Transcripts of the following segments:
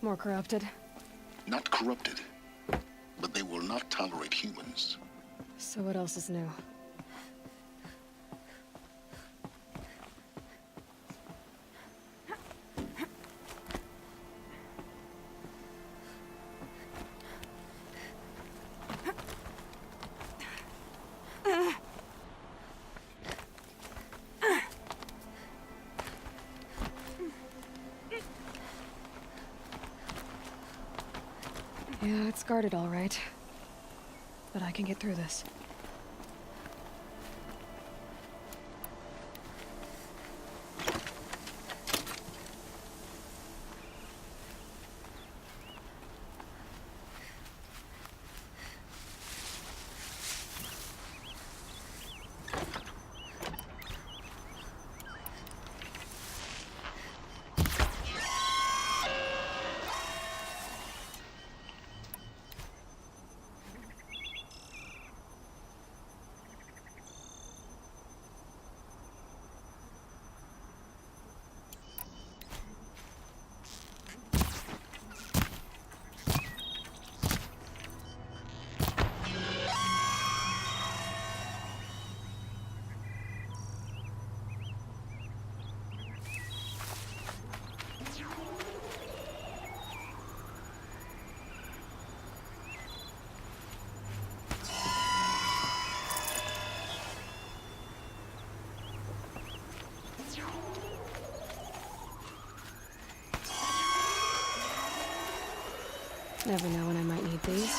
More corrupted. Not corrupted, but they will not tolerate humans. So what else is new? Yeah, it's guarded all right. But I can get through this. Never know when I might need these.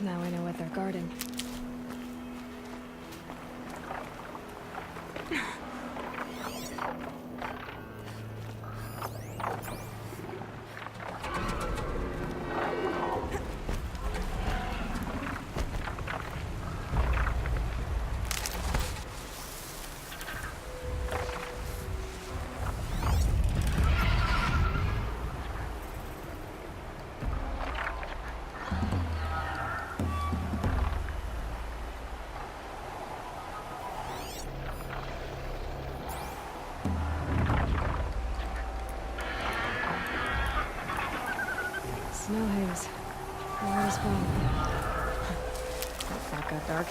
Now I know what they're guarding. Snow haze. Where is one? That got dark.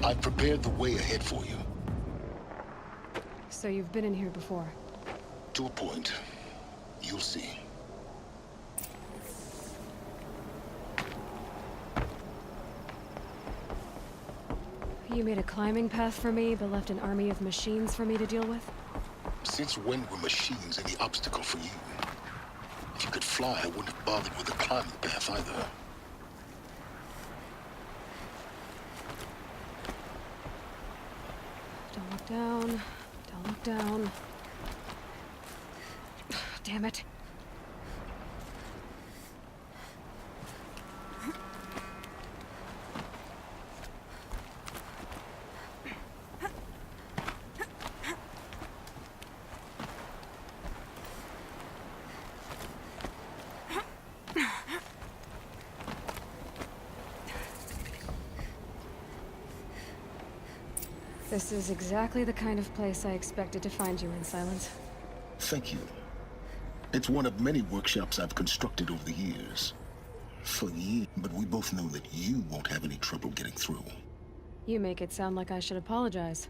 I've prepared the way ahead for you. So you've been in here before? To a point. You'll see. You made a climbing path for me, but left an army of machines for me to deal with? Since when were machines any obstacle for you? If you could fly, I wouldn't have bothered with the climbing path either. Don't look down. Don't look down. Damn it. This is exactly the kind of place I expected to find you in, Silence. Thank you. It's one of many workshops I've constructed over the years. For years, but we both know that you won't have any trouble getting through. You make it sound like I should apologize.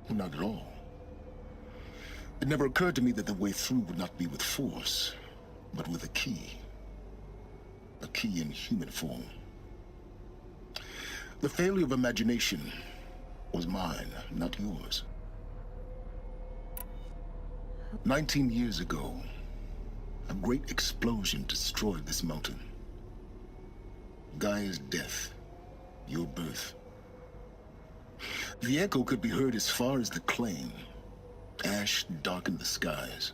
Not at all. It never occurred to me that the way through would not be with force, but with a key. A key in human form. The failure of imagination was mine, not yours. 19 years ago, a great explosion destroyed this mountain. Gaia's death, your birth. The echo could be heard as far as the Claim. Ash darkened the skies.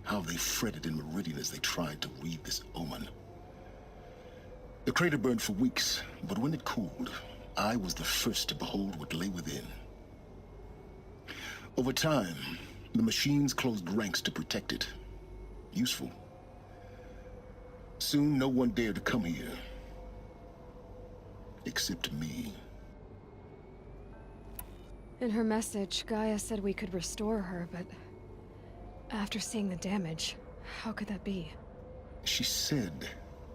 How they fretted in Meridian as they tried to read this omen. The crater burned for weeks, but when it cooled, I was the first to behold what lay within. Over time, the machines closed ranks to protect it. Useful. Soon, no one dared to come here. Except me. In her message, Gaia said we could restore her, but after seeing the damage, how could that be? She said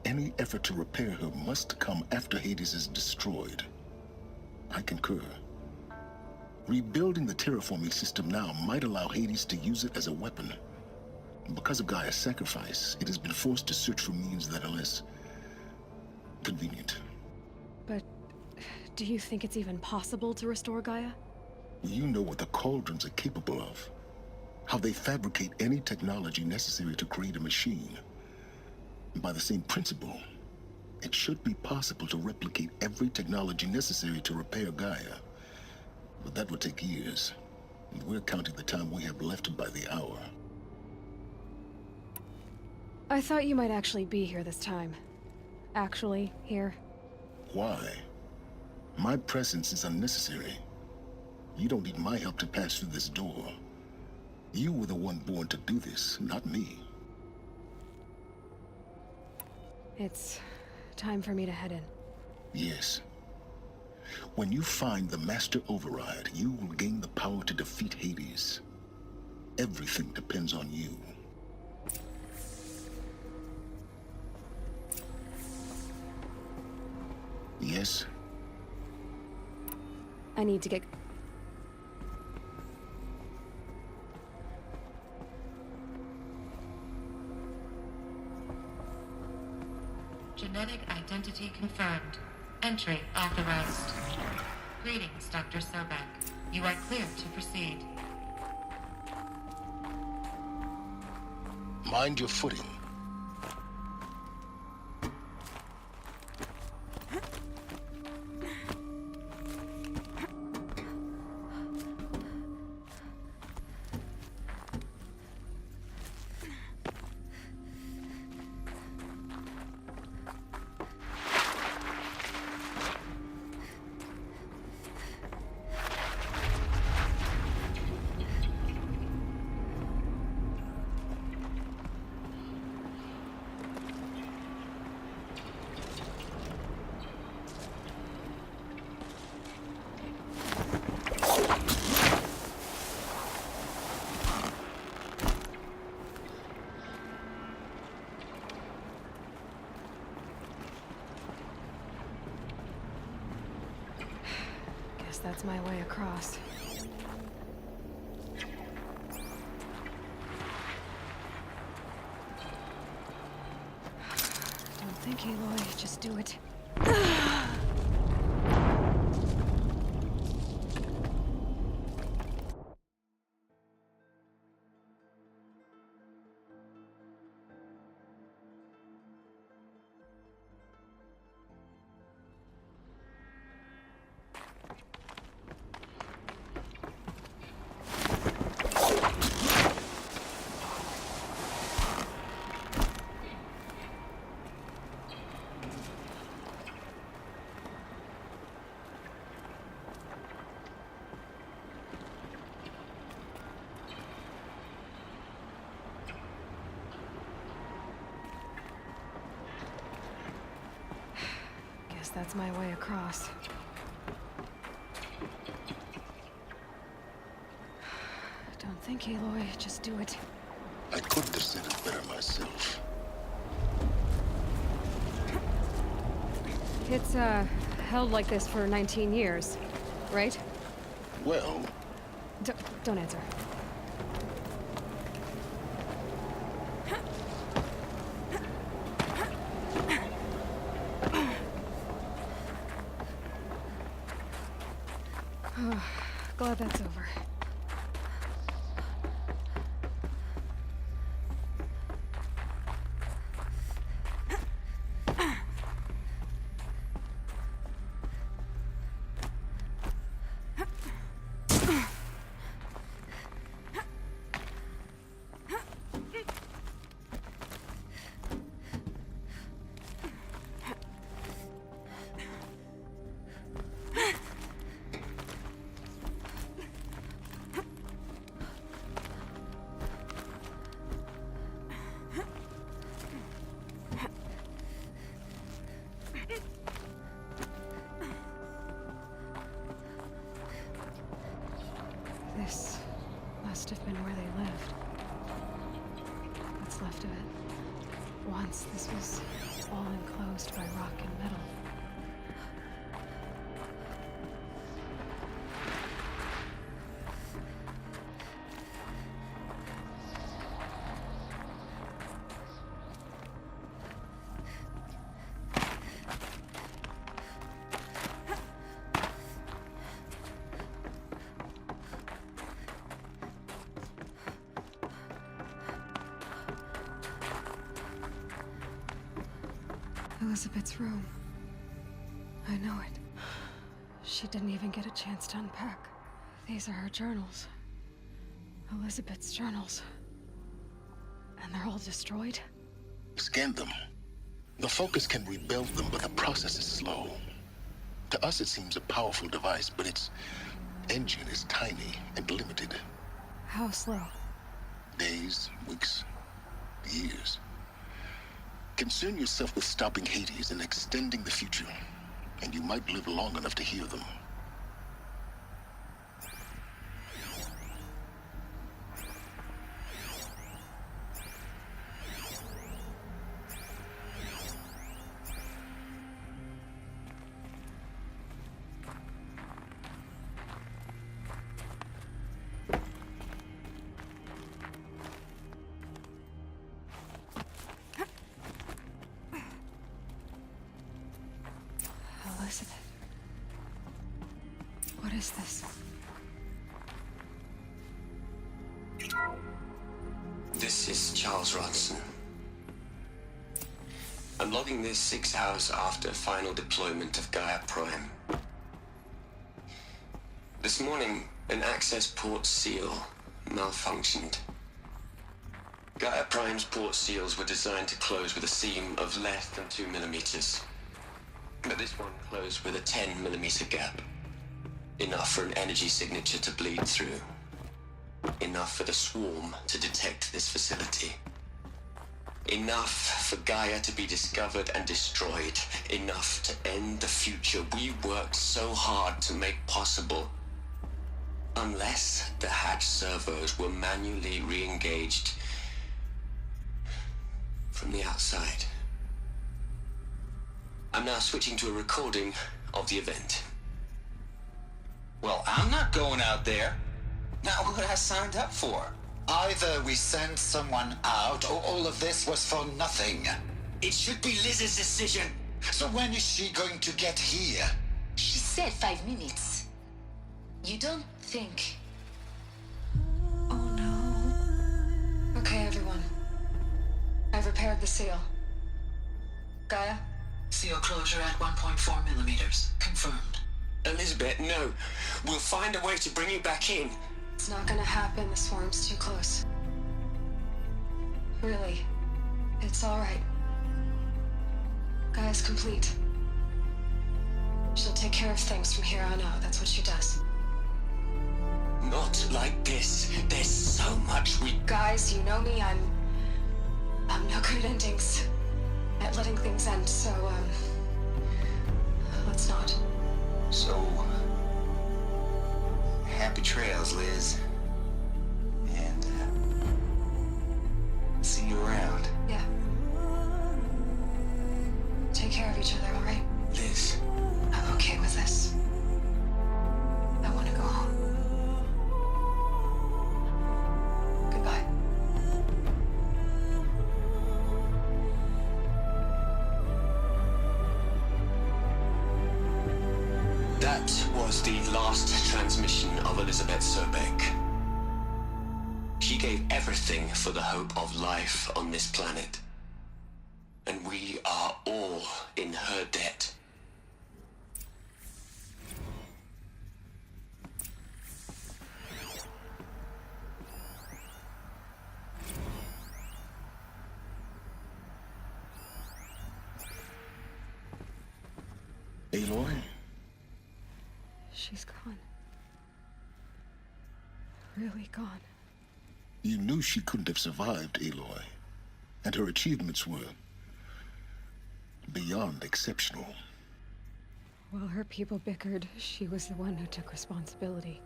any effort to repair her must come after Hades is destroyed. I concur. Rebuilding the terraforming system now might allow Hades to use it as a weapon. Because of Gaia's sacrifice, it has been forced to search for means that are less convenient. But do you think it's even possible to restore Gaia? You know what the Cauldrons are capable of. How they fabricate any technology necessary to create a machine. By the same principle, it should be possible to replicate every technology necessary to repair Gaia. But that would take years. And we're counting the time we have left by the hour. I thought you might actually be here this time. Actually, here. Why? My presence is unnecessary. You don't need my help to pass through this door. You were the one born to do this, not me. It's time for me to head in. Yes. When you find the Master Override, you will gain the power to defeat Hades. Everything depends on you. Yes? I need to get... Genetic identity confirmed. Entry authorized. Greetings, Dr. Sobek. You are clear to proceed. Mind your footing. Guess that's my way across. Don't think, Aloy. Just do it. Guess that's my way across. Don't think, Aloy. Just do it. I couldn't have said it better myself. It's, held like this for 19 years, right? Well, Don't answer. Glad that's over. This must have been where they lived. What's left of it. Once this was all enclosed by rock and metal. Elizabeth's room. I know it. She didn't even get a chance to unpack. These are her journals. Elizabeth's journals. And they're all destroyed? scan them. The Focus can rebuild them, but the process is slow. To us, it seems a powerful device, but its engine is tiny and limited. How slow? Days, weeks, years. Concern yourself with stopping Hades and extending the future, and you might live long enough to hear them. Elizabeth. What is this? This is Charles Rodson. I'm logging this 6 hours after final deployment of Gaia Prime. This morning, an access port seal malfunctioned. Gaia Prime's port seals were designed to close with a seam of less than 2 millimeters. But this one closed with a 10 millimeter gap. Enough for an energy signature to bleed through. Enough for the swarm to detect this facility. Enough for Gaia to be discovered and destroyed. Enough to end the future we worked so hard to make possible. Unless the hatch servos were manually re-engaged from the outside. I'm now switching to a recording of the event. Well, I'm not going out there. Not what I signed up for. Either we send someone out, or all of this was for nothing. It should be Liz's decision. So when is she going to get here? She said 5 minutes. You don't think... Oh no. Okay, everyone. I've repaired the seal. Gaia? Seal closure at 1.4 millimeters. Confirmed. Elizabeth, no. We'll find a way to bring you back in. It's not gonna happen. The swarm's too close. Really. It's alright. Gaia's complete. She'll take care of things from here on out. That's what she does. Not like this. There's so much we... Guys, you know me. I'm no good at endings. At letting things end, so, let's not. So... happy trails, Liz. And, see you around. Yeah. Take care of each other, alright? Liz. I'm okay with this. I want to go home. Goodbye. That was the last transmission of Elizabeth Sobek. She gave everything for the hope of life on this planet. And we are all in her debt. Aloy? She's gone. Really gone. You knew she couldn't have survived, Aloy. And her achievements were... beyond exceptional. While her people bickered, she was the one who took responsibility.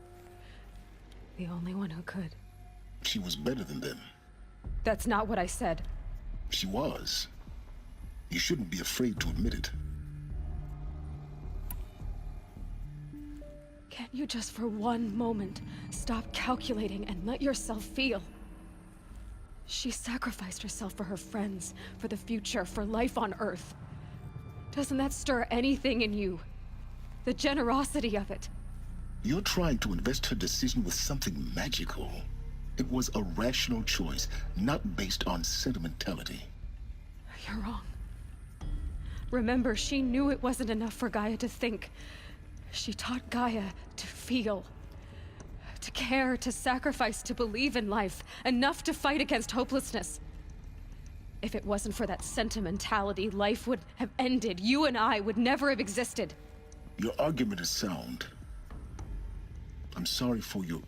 The only one who could. She was better than them. That's not what I said. She was. You shouldn't be afraid to admit it. Can't you just for one moment stop calculating and let yourself feel? She sacrificed herself for her friends, for the future, for life on Earth. Doesn't that stir anything in you? The generosity of it. You're trying to invest her decision with something magical. It was a rational choice, not based on sentimentality. You're wrong. Remember, she knew it wasn't enough for Gaia to think. She taught Gaia to feel. To care, to sacrifice, to believe in life. Enough to fight against hopelessness. If it wasn't for that sentimentality, life would have ended. You and I would never have existed. Your argument is sound. I'm sorry for your...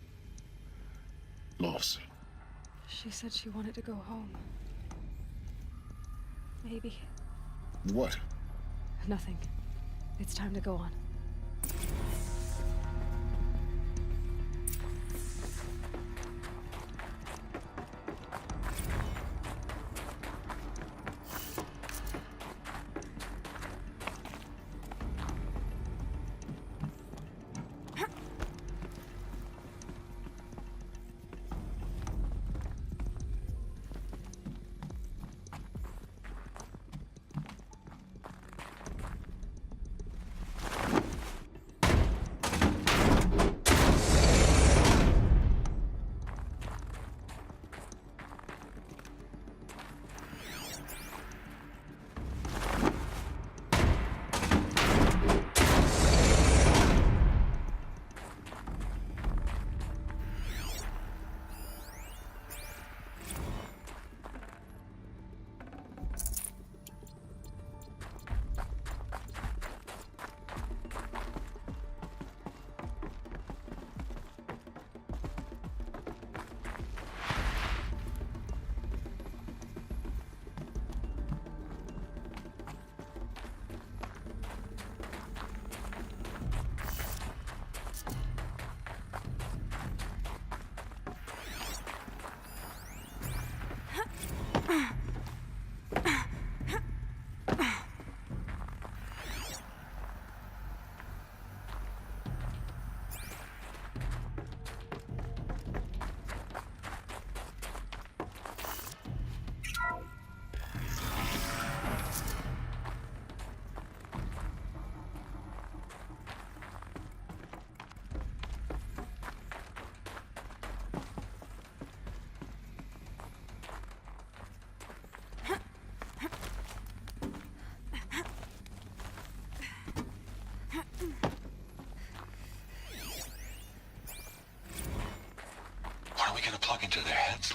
loss. She said she wanted to go home. Maybe. What? Nothing. It's time to go on.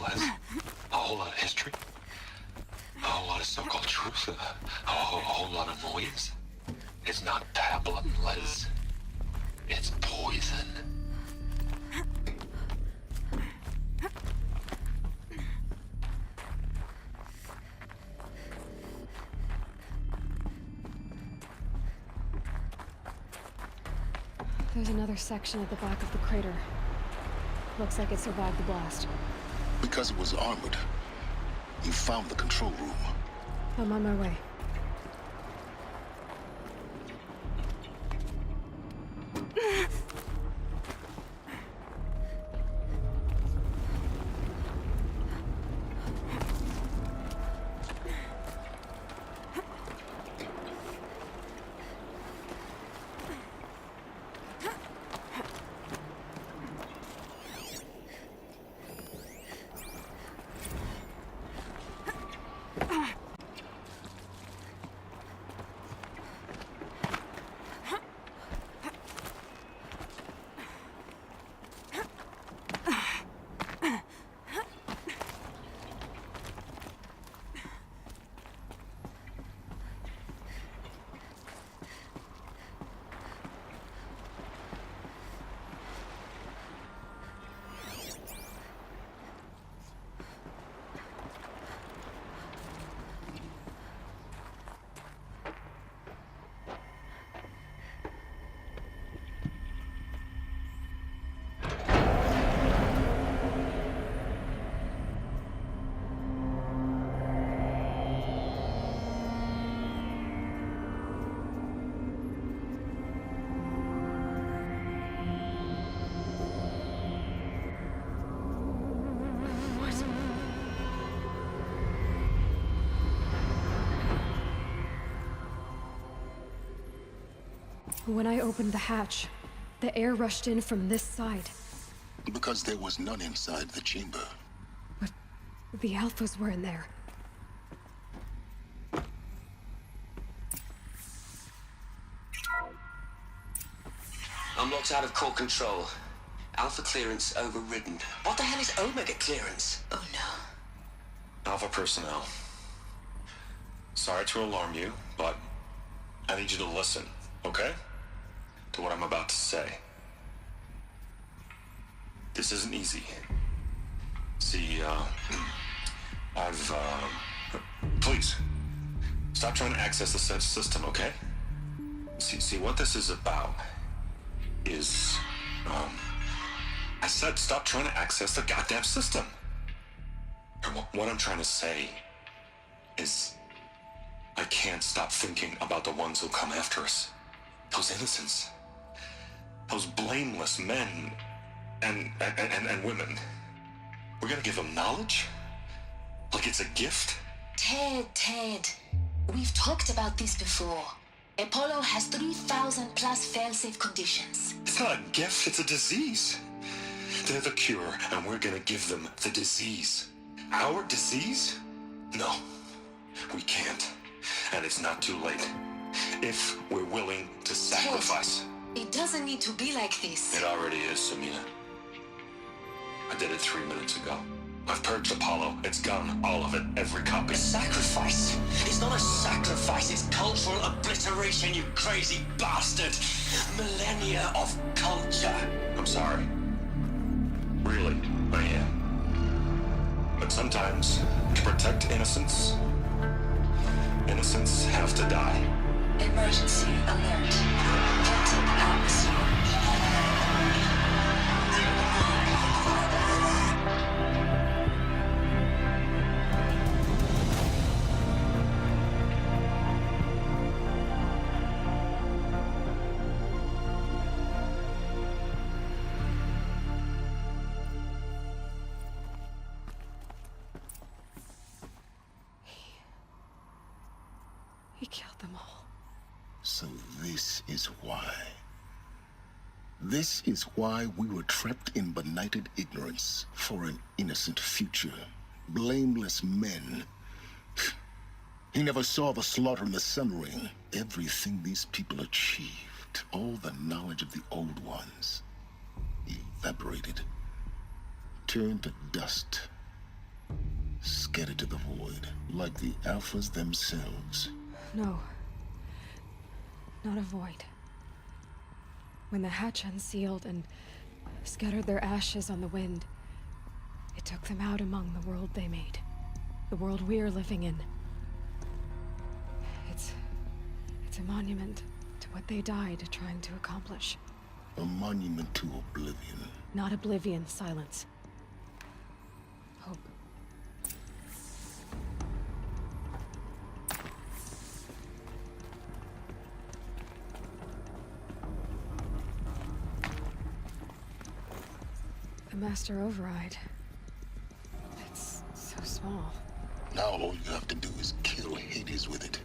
Les. A whole lot of history. A whole lot of so-called truth. A whole lot of noise. It's not tablet, Les. It's poison. There's another section at the back of the crater. Looks like it survived the blast. Because it was armored, you found the control room. I'm on my way. When I opened the hatch, the air rushed in from this side. Because there was none inside the chamber. But the Alphas were in there. I'm locked out of core control. Alpha clearance overridden. What the hell is Omega clearance? Oh no. Alpha personnel. Sorry to alarm you, but I need you to listen, okay? To what I'm about to say. This isn't easy. See, please, stop trying to access the system, okay? See, what this is about is, I said stop trying to access the goddamn system. And what I'm trying to say is, I can't stop thinking about the ones who come after us. Those innocents. Those blameless men and women. We're gonna give them knowledge? Like it's a gift? Ted. We've talked about this before. Apollo has 3,000 plus fail-safe conditions. It's not a gift, it's a disease. They're the cure, and we're gonna give them the disease. Our disease? No, we can't. And it's not too late. If we're willing to sacrifice. It doesn't need to be like this. It already is, Samina. I did it 3 minutes ago. I've purged Apollo. It's gone. All of it. Every copy. Sacrifice? It's not a sacrifice. It's cultural obliteration, you crazy bastard. Millennia of culture. I'm sorry. Really, I am. But sometimes, to protect innocence, innocents have to die. Emergency alert. Detected atmosphere. He killed them all. So this is why. This is why we were trapped in benighted ignorance for an innocent future. Blameless men. He never saw the slaughter in the Sun Ring. Everything these people achieved, all the knowledge of the old ones, evaporated, turned to dust Scattered to the void, like the Alphas themselves. No. Not a void. When the hatch unsealed and scattered their ashes on the wind, it took them out among the world they made. The world we're living in. It's a monument to what they died trying to accomplish. A monument to oblivion. Not oblivion, Silence. Hope. The Master Override. It's so small. Now all you have to do is kill Hades with it.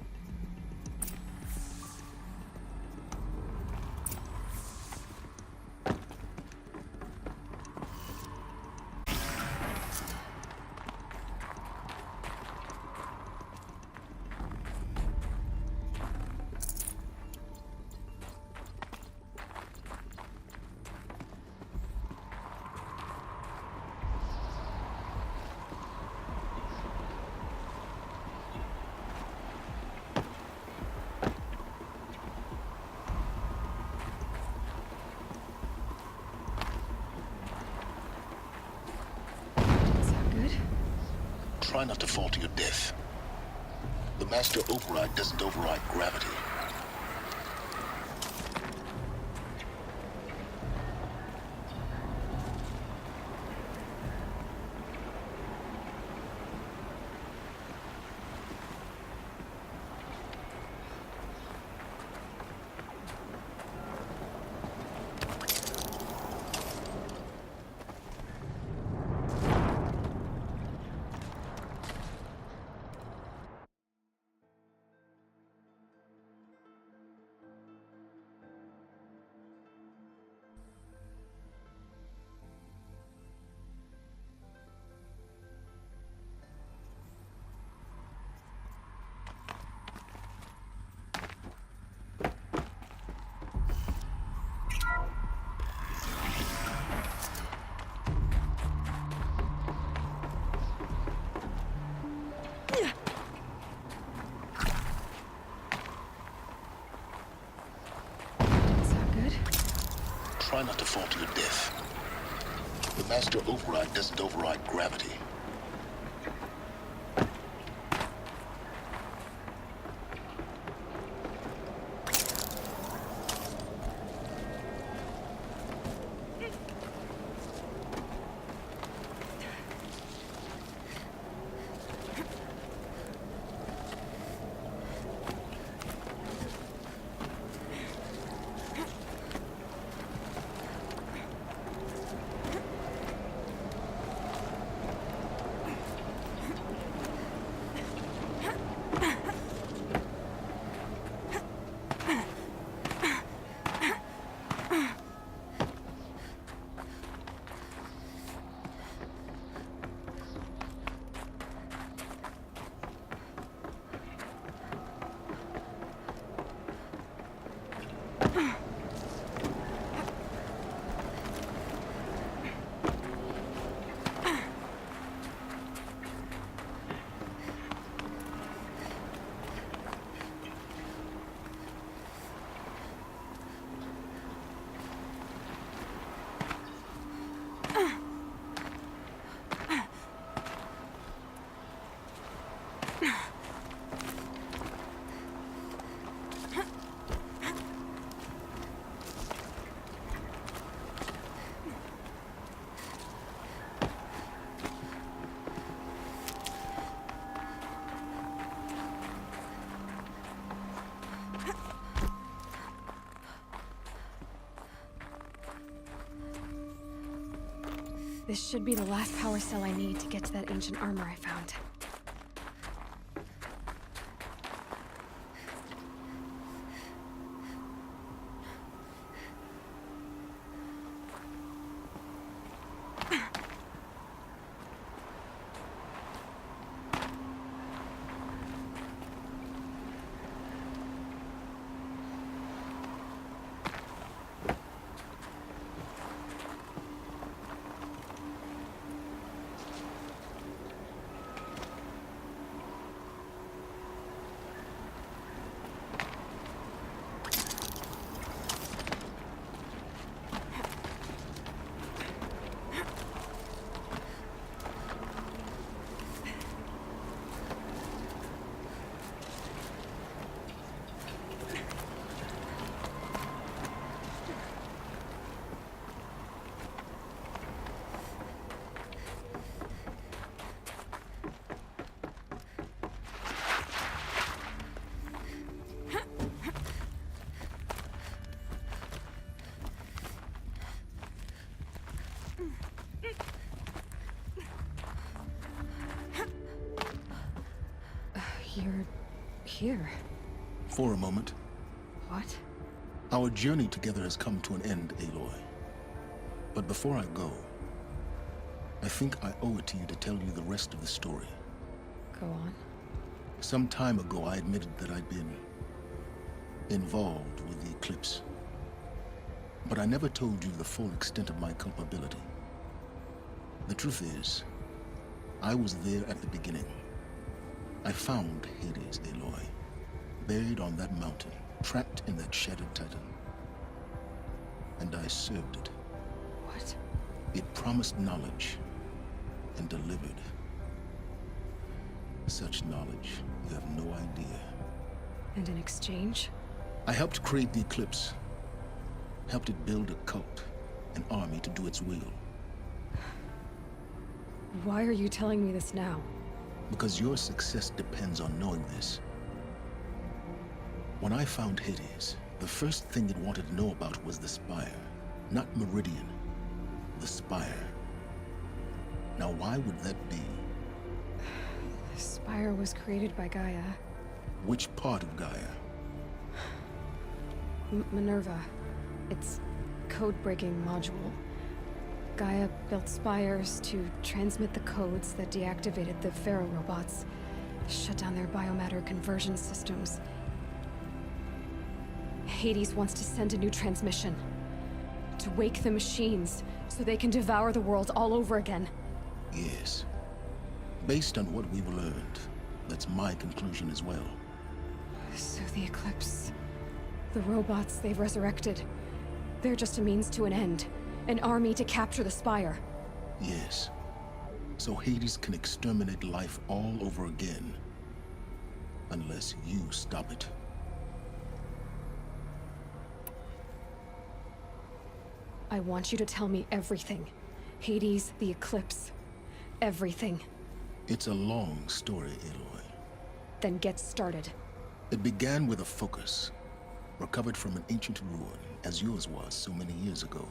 Try not to fall to your death. The Master Override doesn't override gravity. Try not to fall to your death. The Master Override doesn't override gravity. This should be the last power cell I need to get to that ancient armor I found. here? For a moment. What? Our journey together has come to an end, Aloy. But before I go, I think I owe it to you to tell you the rest of the story. Go on. Some time ago, I admitted that I'd been involved with the Eclipse. But I never told you the full extent of my culpability. The truth is, I was there at the beginning. I found Hades, Aloy, buried on that mountain, trapped in that shattered titan. And I served it. What? It promised knowledge and delivered. Such knowledge, you have no idea. And in exchange? I helped create the Eclipse. Helped it build a cult, an army to do its will. Why are you telling me this now? Because your success depends on knowing this. When I found Hades, the first thing it wanted to know about was the Spire. Not Meridian. The Spire. Now why would that be? The Spire was created by Gaia. Which part of Gaia? Minerva. Its code-breaking module. Gaia built spires to transmit the codes that deactivated the Pharaoh robots, shut down their biomatter conversion systems. Hades wants to send a new transmission. To wake the machines, so they can devour the world all over again. Yes. Based on what we've learned, that's my conclusion as well. So the Eclipse... the robots they've resurrected... they're just a means to an end. An army to capture the Spire. Yes. So Hades can exterminate life all over again. Unless you stop it. I want you to tell me everything. Hades, the Eclipse. Everything. It's a long story, Aloy. Then get started. It began with a focus. Recovered from an ancient ruin, as yours was so many years ago.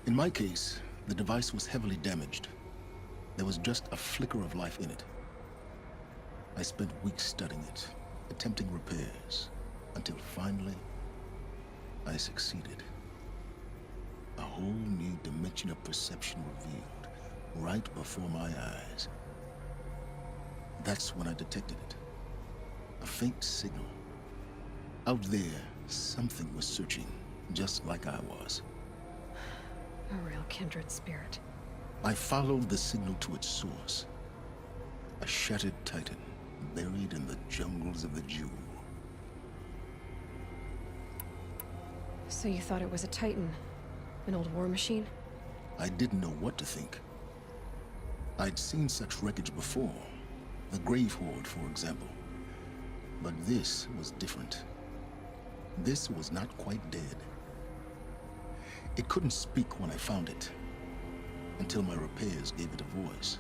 In my case, the device was heavily damaged. There was just a flicker of life in it. I spent weeks studying it, attempting repairs, until finally, I succeeded. A whole new dimension of perception revealed, right before my eyes. That's when I detected it. A faint signal. Out there, something was searching, just like I was. A real kindred spirit. I followed the signal to its source. A shattered titan, buried in the jungles of the Jewel. So you thought it was a titan? An old war machine? I didn't know what to think. I'd seen such wreckage before. The Grave Horde, for example. But this was different. This was not quite dead. It couldn't speak when I found it, until my repairs gave it a voice.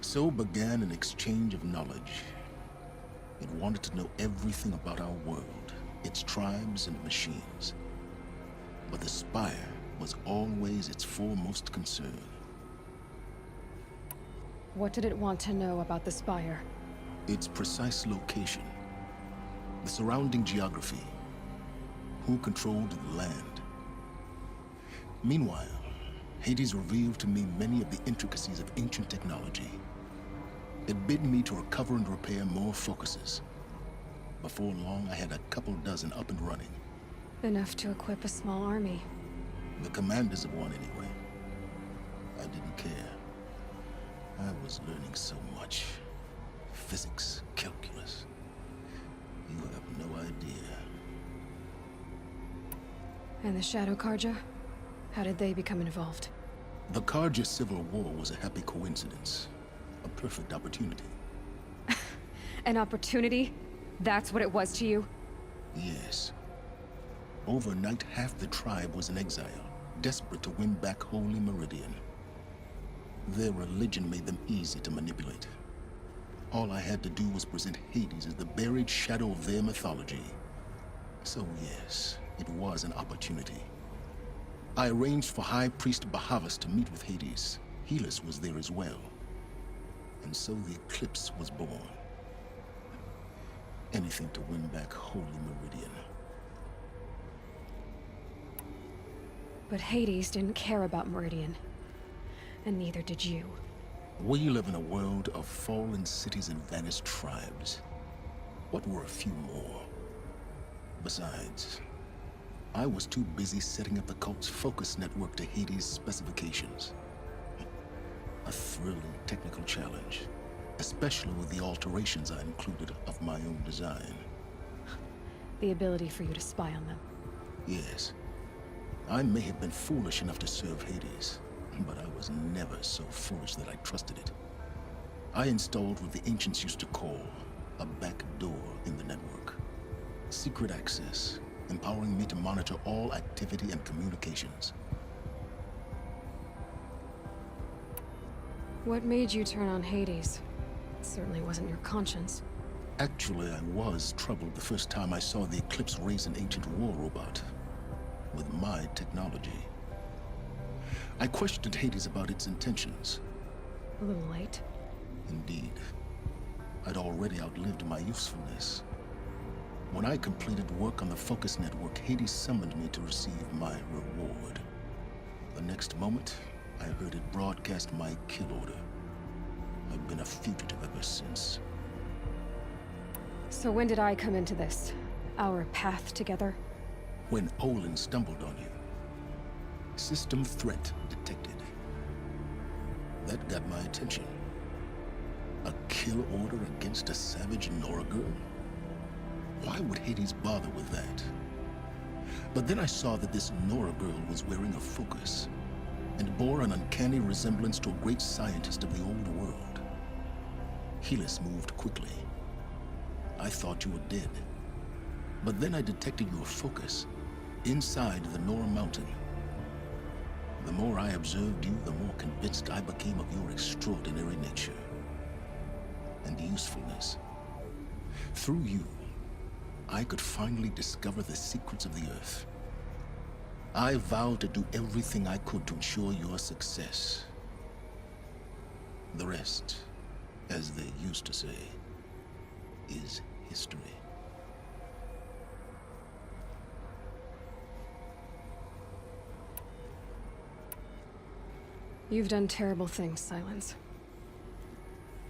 So began an exchange of knowledge. It wanted to know everything about our world, its tribes and machines. But the Spire was always its foremost concern. What did it want to know about the Spire? Its precise location, the surrounding geography, who controlled the land. Meanwhile, Hades revealed to me many of the intricacies of ancient technology. It bid me to recover and repair more focuses. Before long, I had a couple dozen up and running. Enough to equip a small army. The commanders of one, anyway. I didn't care. I was learning so much. Physics, calculus. You have no idea. And the Shadow Carja? How did they become involved? The Carja Civil War was a happy coincidence. A perfect opportunity. An opportunity? That's what it was to you? Yes. Overnight, half the tribe was in exile, desperate to win back Holy Meridian. Their religion made them easy to manipulate. All I had to do was present Hades as the buried shadow of their mythology. So yes, it was an opportunity. I arranged for High Priest Bahavas to meet with Hades. Helis was there as well. And so the Eclipse was born. Anything to win back Holy Meridian. But Hades didn't care about Meridian. And neither did you. We live in a world of fallen cities and vanished tribes. What were a few more? Besides, I was too busy setting up the cult's focus network to Hades' specifications. A thrilling technical challenge, especially with the alterations I included of my own design. The ability for you to spy on them. Yes. I may have been foolish enough to serve Hades, but I was never so foolish that I trusted it. I installed what the ancients used to call a back door in the network. Secret access, empowering me to monitor all activity and communications. What made you turn on Hades? It certainly wasn't your conscience. Actually, I was troubled the first time I saw the Eclipse raise an ancient war robot with my technology. I questioned Hades about its intentions. A little late. Indeed. I'd already outlived my usefulness. When I completed work on the Focus Network, Hades summoned me to receive my reward. The next moment, I heard it broadcast my kill order. I've been a fugitive ever since. So when did I come into this? Our path together? When Olin stumbled on you. System threat detected. That got my attention. A kill order against a savage Nora girl? Why would Hades bother with that? But then I saw that this Nora girl was wearing a focus, and bore an uncanny resemblance to a great scientist of the old world. Helis moved quickly. I thought you were dead. But then I detected your focus inside the Nora mountain. The more I observed you, the more convinced I became of your extraordinary nature and usefulness. Through you, I could finally discover the secrets of the Earth. I vowed to do everything I could to ensure your success. The rest, as they used to say, is history. You've done terrible things, Silence.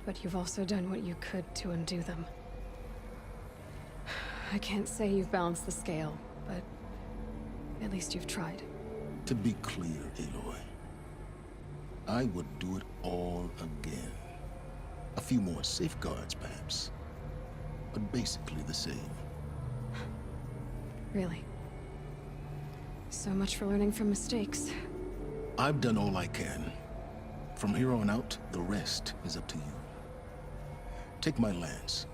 But you've also done what you could to undo them. I can't say you've balanced the scale, but at least you've tried. To be clear, Aloy, I would do it all again. A few more safeguards, perhaps, but basically the same. Really? So much for learning from mistakes. I've done all I can. From here on out, the rest is up to you. Take my lance.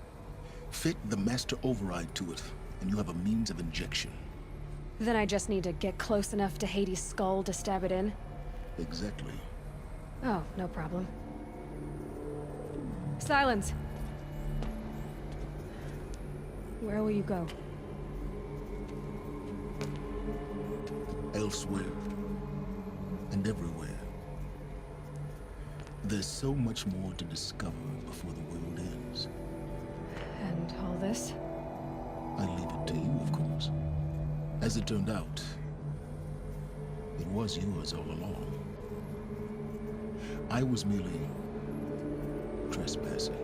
Fit the Master Override to it, and you have a means of injection. Then I just need to get close enough to Hades' skull to stab it in? Exactly. Oh, no problem. Silence! Where will you go? Elsewhere. And everywhere. There's so much more to discover before the world ends. And all this? I leave it to you, of course. As it turned out, it was yours all along. I was merely trespassing.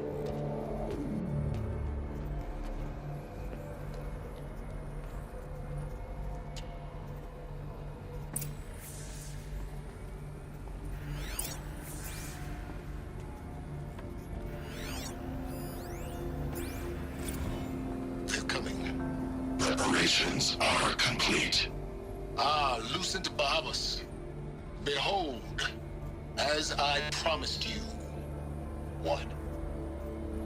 Preparations are complete. Ah, Lucent Bahavas. Behold, as I promised you. What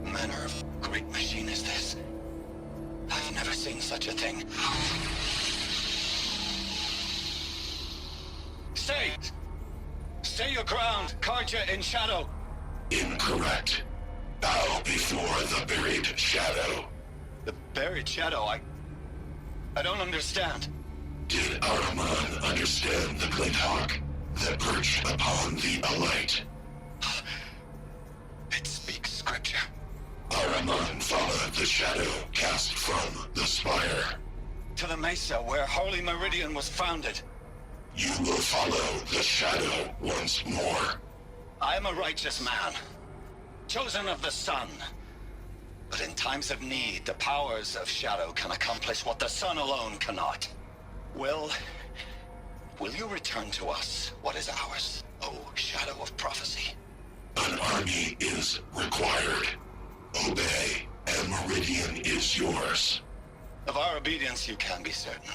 manner of great machine is this? I've never seen such a thing. Stay! Stay your ground, Carja in shadow. Incorrect. Bow before the buried shadow. The buried shadow, I don't understand. Did Ahriman understand the Glint Hawk that perched upon the Alight? It speaks scripture. All Ahriman follow the shadow cast from the spire. To the Mesa, where Holy Meridian was founded. You will follow the shadow once more. I am a righteous man, chosen of the sun. But in times of need, the powers of shadow can accomplish what the sun alone cannot. Will you return to us what is ours, O Shadow of Prophecy? An army is required. Obey, and Meridian is yours. Of our obedience you can be certain.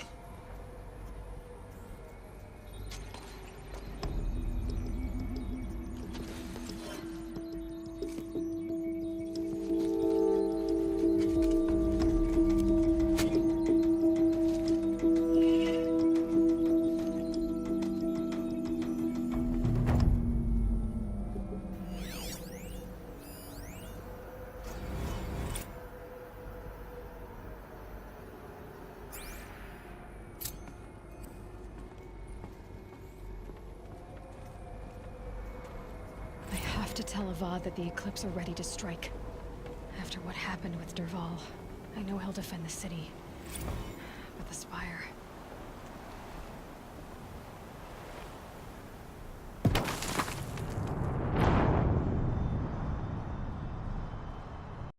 I have to tell Avad that the Eclipse are ready to strike. After what happened with Dervahl, I know he'll defend the city. But the Spire...